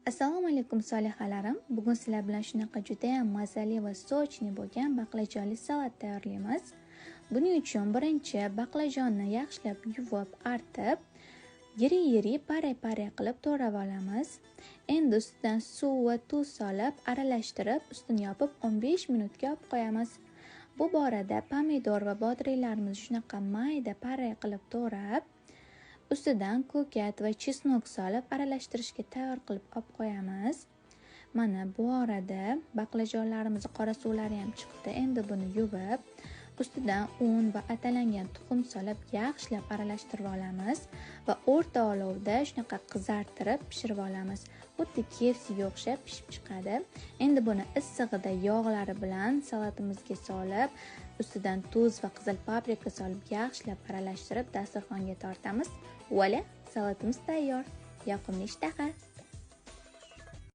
Assalomu alaykum solihalarim. Bugun sizlar bilan shunaqa juda ham mazali va sochni bo'lgan baqlajonli salat tayyorlaymiz. Buning uchun birinchi baqlajonni yaxshilab yuvib, artib, yiri pare qilib to'g'rab olamiz. Endi ustidan suv va tuz solib, aralashtirib, ustini yopib 15 minutga olib qo'yamiz. Bu borada pomidor va bodringlarimizni shunaqa mayda pare qilib to'g'rab, ustidan ko'kat va chesnok solib aralashtirishga tayyor qilib olib qo'yamiz. Mana bu orada baqlajonlarimiz qora suvlari ham chiqdi. Endi buni yuvib, ustidan un va atalangan tuxum solib yaxshilab aralashtirib olamiz va o'rta olovda shunaqa qizartirib pishirib olamiz. Xuddi KFCga o'xshab pishib chiqadi. Endi buni issig'ida yog'lari bilan salatimizga solib, ustidan tuz va qizil paprika solib yaxshilab aralashtirib dasturxonga tortamiz. Voila, salatimiz tayyor. Yoqimli ishtaha.